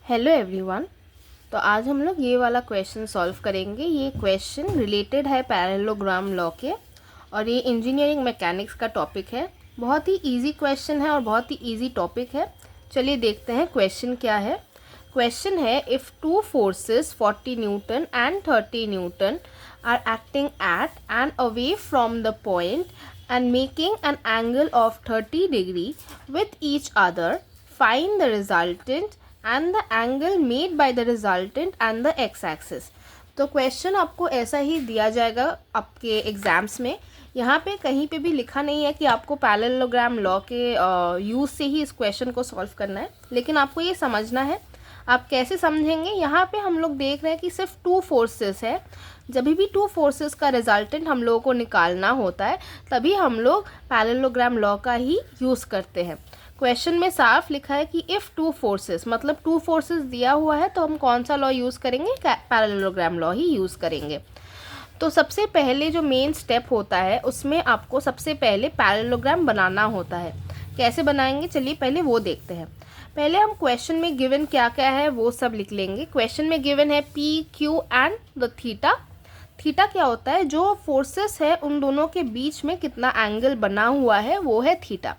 Hello everyone. तो आज हम लोग ये वाला क्वेश्चन सॉल्व करेंगे। ये क्वेश्चन रिलेटेड है पैरेललोग्राम लॉ के और ये इंजीनियरिंग मैकेनिक्स का टॉपिक है। बहुत ही इजी क्वेश्चन है और बहुत ही इजी टॉपिक है। चलिए देखते हैं क्वेश्चन क्या है। क्वेश्चन है if two forces 40 newton and 30 newton are acting at end away from the point and making an angle of 30 degree with each other, find the resultant and the angle made by the resultant and the x-axis। तो question आपको ऐसा ही दिया जाएगा आपके exams में। यहाँ पे कहीं पे भी लिखा नहीं है कि आपको पैरेललोग्राम लॉ के यूज़ से ही इस क्वेश्चन को सॉल्व करना है, लेकिन आपको ये समझना है। आप कैसे समझेंगे, यहाँ पे हम लोग देख रहे हैं कि सिर्फ टू फोर्सेस है। जब भी टू फोर्सेस का रिजल्टेंट हम लोगों को निकालना होता है तभी हम लोग पैरेललोग्राम लॉ का ही यूज़ करते हैं। क्वेश्चन में साफ लिखा है कि इफ़ टू फोर्सेस, मतलब टू फोर्सेस दिया हुआ है तो हम कौन सा लॉ यूज़ करेंगे, पैरेललोग्राम लॉ ही यूज़ करेंगे। तो सबसे पहले जो मेन स्टेप होता है उसमें आपको सबसे पहले पैरेललोग्राम बनाना होता है। कैसे बनाएंगे, चलिए पहले वो देखते हैं। पहले हम क्वेश्चन में गिवन क्या क्या है वो सब लिख लेंगे। क्वेश्चन में गिवन है P Q and the theta. Theta क्या होता है, जो फोर्सेस है उन दोनों के बीच में कितना एंगल बना हुआ है वो है थीटा।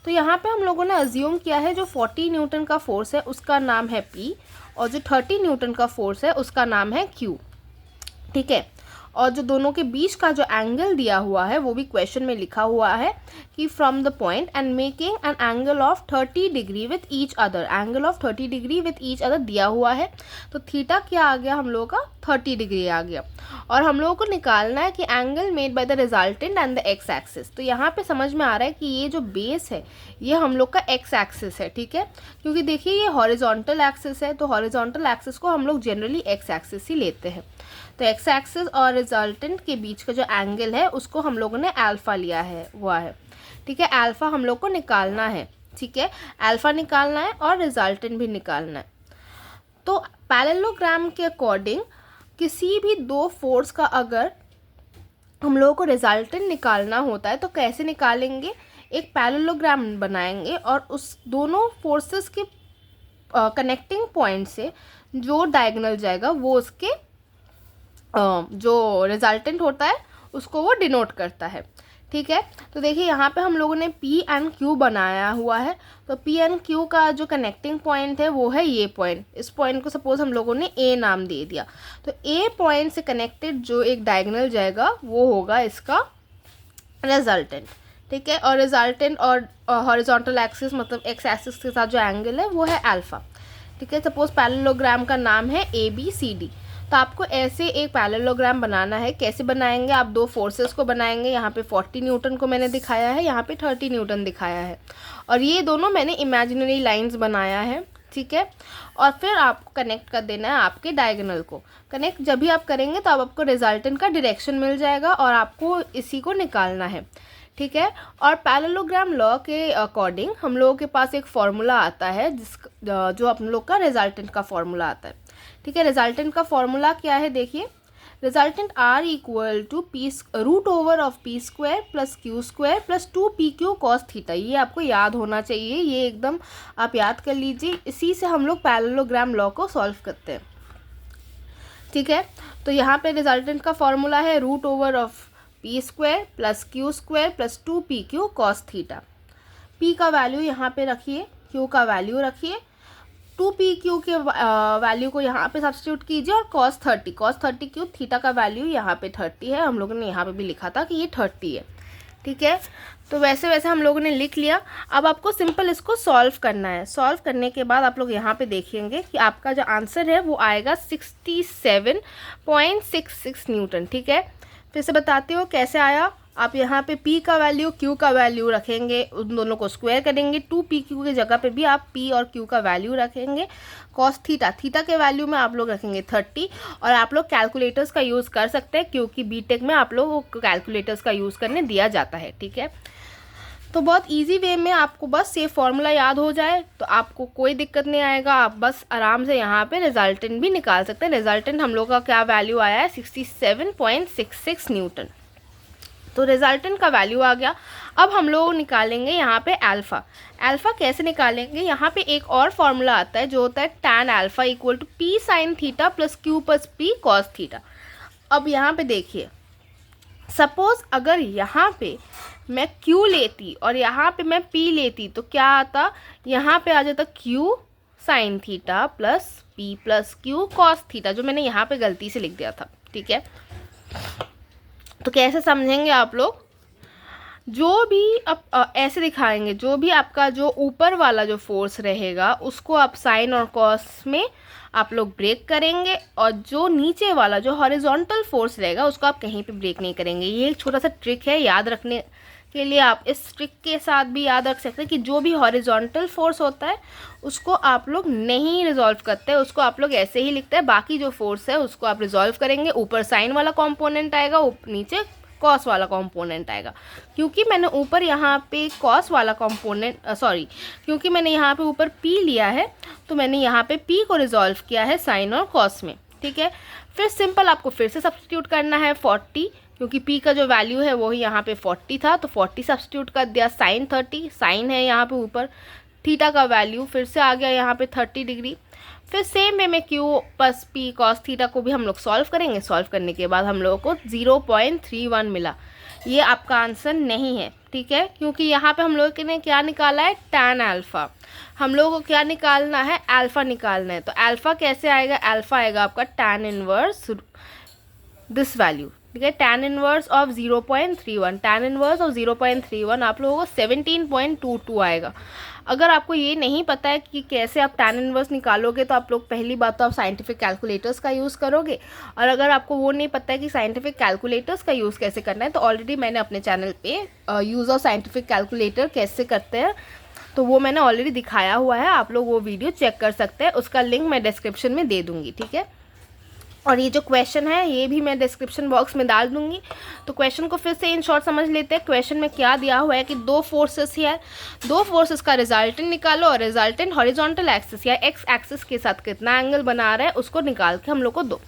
तो यहाँ पे हम लोगों ने अज्यूम किया है जो 40 न्यूटन का फोर्स है उसका नाम है पी और जो 30 न्यूटन का फोर्स है उसका नाम है क्यू। ठीक है, और जो दोनों के बीच का जो एंगल दिया हुआ है वो भी क्वेश्चन में लिखा हुआ है कि from the point and making an angle of 30 degree with each other. Angle of 30 degree with each other दिया हुआ है, तो थीटा क्या आ गया हम लोगों का, 30 डिग्री आ गया। और हम लोगों को निकालना है कि angle made by the resultant and the x axis. तो यहाँ पे समझ में आ रहा है कि ये जो बेस है ये हम लोग का एक्स एक्सिस है। ठीक है, क्योंकि देखिए ये हॉरिजॉन्टल एक्सिस है, तो हॉरिजॉन्टल एक्सिस को हम लोग जनरली एक्स एक्सिस ही लेते हैं। तो एक्स एक्सिस और रिजल्टेंट के बीच का जो एंगल है उसको हम लोगों ने अल्फा लिया है हुआ है। ठीक है, अल्फा हम लोग को निकालना है। ठीक है, अल्फा निकालना है और रिजल्टेंट भी निकालना है। तो पैरेललोग्राम के अकॉर्डिंग किसी भी दो फोर्स का अगर हम लोगों को रिजल्टेंट निकालना होता है तो कैसे निकालेंगे, एक पैरेललोग्राम बनाएंगे और उस दोनों फोर्सेस के कनेक्टिंग पॉइंट से जो डायगोनल जाएगा वो उसके जो रिजल्टेंट होता है उसको वो डिनोट करता है। ठीक है, तो देखिए यहाँ पे हम लोगों ने पी एंड क्यू बनाया हुआ है। तो पी एंड क्यू का जो कनेक्टिंग पॉइंट है वो है ये पॉइंट। इस पॉइंट को सपोज हम लोगों ने ए नाम दे दिया। तो ए पॉइंट से कनेक्टेड जो एक डायगोनल जाएगा वो होगा इसका रिजल्टेंट। ठीक है, और रिजल्टेंट और हॉरिजॉन्टल एक्सिस मतलब एक्स एक्सिस के साथ जो एंगल है वो है अल्फा। ठीक है, सपोज पैरेललोग्राम का नाम है ए बी सी डी। तो आपको ऐसे एक पैरेललोग्राम बनाना है। कैसे बनाएंगे, आप दो फोर्सेस को बनाएंगे। यहाँ पे 40 न्यूटन को मैंने दिखाया है, यहाँ पे 30 न्यूटन दिखाया है और ये दोनों मैंने इमेजिनरी लाइंस बनाया है। ठीक है, और फिर आपको कनेक्ट कर देना है आपके डायगोनल को। कनेक्ट जब भी आप करेंगे तो आपको रिजल्टेंट का डायरेक्शन मिल जाएगा और आपको इसी को निकालना है। ठीक है, और पैरेललोग्राम लॉ के अकॉर्डिंग हम लोगों के पास एक फॉर्मूला आता है जो हम लोग का रिजल्टेंट का फॉर्मूला आता है। ठीक है, रिजल्टेंट का फॉर्मूला क्या है, देखिए resultant R equal to P root over of P square plus Q square plus 2pq cos theta. ये आपको याद होना चाहिए, ये एकदम आप याद कर लीजिए। इसी से हम लोग पैरेललोग्राम लॉ को सॉल्व करते हैं। ठीक है, तो यहाँ पे रिजल्टेंट का फॉर्मूला है root over of P square plus Q square plus 2pq cos theta. P का वैल्यू यहाँ पे रखिए, क्यू का वैल्यू रखिए, 2pq के वैल्यू को यहाँ पे सब्स्टिट्यूट कीजिए और cos 30 क्यू थीटा का वैल्यू यहाँ पे 30 है। हम लोगों ने यहाँ पे भी लिखा था कि ये 30 है। ठीक है, तो वैसे वैसे हम लोगों ने लिख लिया। अब आपको सिंपल इसको सॉल्व करना है। सॉल्व करने के बाद आप लोग यहाँ पे देखेंगे कि आपका जो आंसर है वो आएगा 67.66 न्यूटन। ठीक है, फिर से बताती हूँ कैसे आया। आप यहाँ पे P का वैल्यू Q का वैल्यू रखेंगे, उन दोनों को स्क्वायर करेंगे। 2pq की जगह पे भी आप P और Q का वैल्यू रखेंगे। cos थीटा, थीटा के वैल्यू में आप लोग रखेंगे 30 और आप लोग कैलकुलेटर्स का यूज़ कर सकते हैं क्योंकि बीटेक में आप लोगों को कैलकुलेटर्स का यूज़ करने दिया जाता है। ठीक है, तो बहुत इजी वे में आपको बस ये फॉर्मूला याद हो जाए तो आपको कोई दिक्कत नहीं आएगा। आप बस आराम से यहाँ पे रिजल्टेंट भी निकाल सकते हैं। रिजल्टेंट हम लोग का क्या वैल्यू आया है, 67.66 न्यूटन। तो रिजल्टेंट का वैल्यू आ गया। अब हम लोग निकालेंगे यहाँ पे अल्फ़ा। अल्फ़ा कैसे निकालेंगे, यहाँ पे एक और फॉर्मूला आता है जो होता है tan alpha equal to p sine theta plus q plus p cos theta. अब यहाँ पे देखिए, सपोज़ अगर यहाँ पे मैं q लेती और यहाँ पे मैं p लेती तो क्या आता, यहाँ पे आ जाता q sign theta plus p plus q cos theta, जो मैंने यहाँ पे गलती से लिख दिया था। ठीक है, तो कैसे समझेंगे आप लोग, जो भी आप ऐसे दिखाएंगे, जो भी आपका जो ऊपर वाला जो फोर्स रहेगा उसको आप साइन और कॉस में आप लोग ब्रेक करेंगे, और जो नीचे वाला जो हॉरिजॉन्टल फोर्स रहेगा उसको आप कहीं पे ब्रेक नहीं करेंगे। ये एक छोटा सा ट्रिक है, याद रखने के लिए आप इस ट्रिक के साथ भी याद रख सकते हैं कि जो भी हॉरिजॉन्टल फोर्स होता है उसको आप लोग नहीं रिजॉल्व करते हैं, उसको आप लोग ऐसे ही लिखते हैं। बाकी जो फोर्स है उसको आप रिजॉल्व करेंगे, ऊपर साइन वाला कॉम्पोनेंट आएगा, नीचे कॉस वाला कंपोनेंट आएगा। क्योंकि मैंने ऊपर यहाँ पे कॉस वाला कंपोनेंट क्योंकि मैंने यहाँ पे ऊपर p लिया है तो मैंने यहाँ पे p को रिजॉल्व किया है साइन और कॉस में। ठीक है, फिर सिंपल आपको फिर से सब्स्टिट्यूट करना है 40, क्योंकि p का जो वैल्यू है वही यहाँ पे 40 था तो 40 सब्स्टिट्यूट कर दिया, साइन 30, साइन है यहाँ पे ऊपर, थीटा का वैल्यू फिर से आ गया यहाँ पे 30 डिग्री। फिर सेम वे में q plus p cos theta को भी हम लोग सॉल्व करेंगे। सॉल्व करने के बाद हम लोगों को 0.31 मिला। ये आपका आंसर नहीं है, ठीक है, क्योंकि यहाँ पे हम लोगों ने क्या निकाला है, tan अल्फ़ा। हम लोगों को क्या निकालना है, अल्फ़ा निकालना है। तो अल्फ़ा कैसे आएगा, अल्फ़ा आएगा आपका tan इनवर्स दिस वैल्यू। ठीक है, tan inverse of 0.31, tan inverse of 0.31 आप लोगों को 17.22 आएगा। अगर आपको ये नहीं पता है कि कैसे आप tan इनवर्स निकालोगे तो आप लोग पहली बात तो आप साइंटिफिक कैलकुलेटर्स का यूज़ करोगे, और अगर आपको वो नहीं पता है कि साइंटिफिक कैलकुलेटर्स का यूज़ कैसे करना है तो ऑलरेडी मैंने अपने चैनल पे यूज़ ऑफ साइंटिफिक कैलकुलेटर कैसे करते हैं तो वो मैंने ऑलरेडी दिखाया हुआ है, आप लोग वो वीडियो चेक कर सकते हैं, उसका लिंक मैं डिस्क्रिप्शन में दे दूँगी। ठीक है, और ये जो क्वेश्चन है ये भी मैं डिस्क्रिप्शन बॉक्स में डाल दूंगी। तो क्वेश्चन को फिर से इन शॉर्ट समझ लेते हैं। क्वेश्चन में क्या दिया हुआ है कि दो फोर्सेस है, दो फोर्सेस का रिजल्टेंट निकालो, और रिजल्टेंट हॉरिजॉन्टल एक्सिस या एक्स एक्सिस के साथ कितना एंगल बना रहा है उसको निकाल के हम लोग को दो।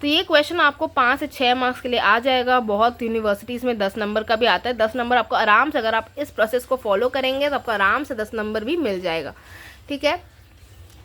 तो ये क्वेश्चन आपको 5 से 6 मार्क्स के लिए आ जाएगा। बहुत यूनिवर्सिटीज़ में 10 नंबर का भी आता है। 10 नंबर आपको आराम से, अगर आप इस प्रोसेस को फॉलो करेंगे तो आपको आराम से 10 नंबर भी मिल जाएगा। ठीक है,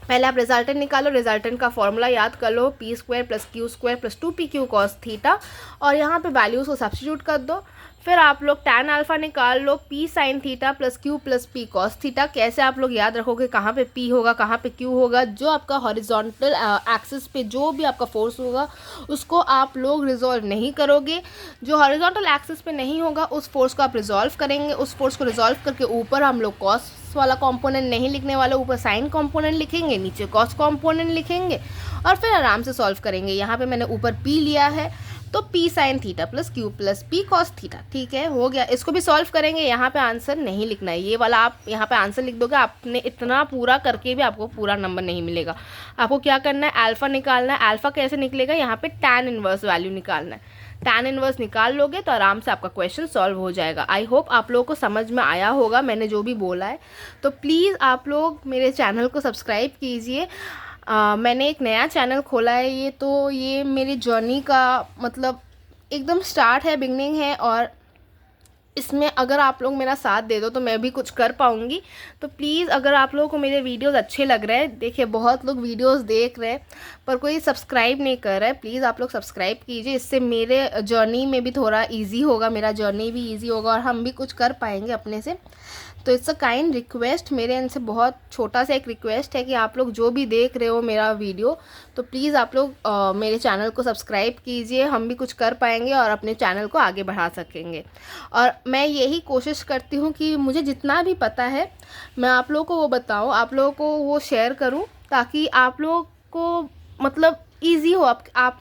पहले आप रिजल्टेंट निकालो, रिजल्टेंट का फॉर्मूला याद कर लो, p square plus q square plus 2pq cos theta, और यहाँ पे वैल्यूज़ को सब्स्टिट्यूट कर दो। फिर आप लोग tan अल्फ़ा निकाल लो, p sine theta plus q plus p cos theta. कैसे आप लोग याद रखोगे, कहाँ पे p होगा कहाँ पे q होगा, जो आपका हॉरिजॉन्टल एक्सिस पे जो भी आपका फोर्स होगा उसको आप लोग रिजॉल्व नहीं करोगे। जो हॉरिजॉन्टल एक्सिस पे नहीं होगा उस फोर्स को आप रिजॉल्व करेंगे। उस फोर्स को रिजॉल्व करके ऊपर हम लोग कॉस वाला कंपोनेंट नहीं लिखने वाला, ऊपर साइन कंपोनेंट लिखेंगे, नीचे कॉस कंपोनेंट लिखेंगे और फिर आराम से सॉल्व करेंगे। यहाँ पे मैंने ऊपर p लिया है तो p sine theta plus q plus p cos theta. ठीक है, हो गया। इसको भी सॉल्व करेंगे। यहाँ पे आंसर नहीं लिखना है, ये वाला आप यहाँ पे आंसर लिख दोगे, आपने इतना पूरा करके भी आपको पूरा नंबर नहीं मिलेगा। आपको क्या करना है, अल्फ़ा निकालना है। अल्फ़ा कैसे निकलेगा, यहाँ पे tan इनवर्स वैल्यू निकालना है। tan इनवर्स निकाल लोगे तो आराम से आपका क्वेश्चन सॉल्व हो जाएगा। आई होप आप लोगों को समझ में आया होगा मैंने जो भी बोला है। तो प्लीज़ आप लोग मेरे चैनल को सब्सक्राइब कीजिए। मैंने एक नया चैनल खोला है, ये मेरी जर्नी का मतलब एकदम स्टार्ट है, बिगनिंग है, और इसमें अगर आप लोग मेरा साथ दे दो तो मैं भी कुछ कर पाऊँगी। तो प्लीज़, अगर आप लोगों को मेरे वीडियोस अच्छे लग रहे हैं, देखिए बहुत लोग वीडियोस देख रहे हैं पर कोई सब्सक्राइब नहीं कर रहा है, प्लीज़ आप लोग सब्सक्राइब कीजिए। इससे मेरे जर्नी में भी थोड़ा इजी होगा, मेरा जर्नी भी इजी होगा और हम भी कुछ कर पाएंगे अपने से। तो इट्स अ काइंड रिक्वेस्ट, मेरे इनसे बहुत छोटा सा एक रिक्वेस्ट है कि आप लोग जो भी देख रहे हो मेरा वीडियो, तो प्लीज़ आप लोग मेरे चैनल को सब्सक्राइब कीजिए। हम भी कुछ कर पाएंगे और अपने चैनल को आगे बढ़ा सकेंगे। और मैं यही कोशिश करती हूँ कि मुझे जितना भी पता है मैं आप लोगों को वो बताऊँ, आप लोगों को वो शेयर करूँ, ताकि आप लोग को मतलब ईजी हो। आप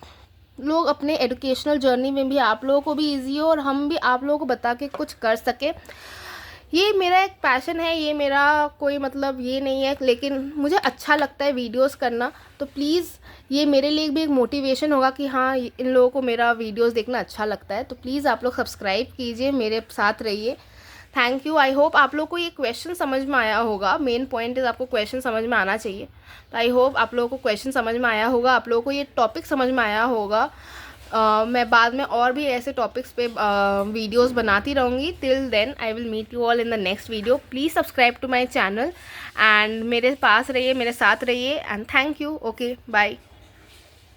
लोग अपने एजुकेशनल जर्नी में भी आप लोगों को भी ईजी हो और हम भी आप लोगों को बता के कुछ कर सके। ये मेरा एक पैशन है, ये मेरा कोई मतलब ये नहीं है, लेकिन मुझे अच्छा लगता है वीडियोस करना। तो प्लीज़ ये मेरे लिए भी एक मोटिवेशन होगा कि हाँ, इन लोगों को मेरा वीडियोस देखना अच्छा लगता है। तो प्लीज़ आप लोग सब्सक्राइब कीजिए, मेरे साथ रहिए। Thank you. आई होप आप लोग को ये क्वेश्चन समझ में आया होगा। मेन पॉइंट इज़ आपको क्वेश्चन समझ में आना चाहिए। तो आई होप आप लोगों को क्वेश्चन समझ में आया होगा, आप लोगों को ये टॉपिक समझ में आया होगा। मैं बाद में और भी ऐसे टॉपिक्स पे वीडियोस बनाती रहूँगी. Till then I will meet you all in the next video. Please subscribe to my channel and मेरे पास रहिए, मेरे साथ रहिए, and thank you. Okay, bye.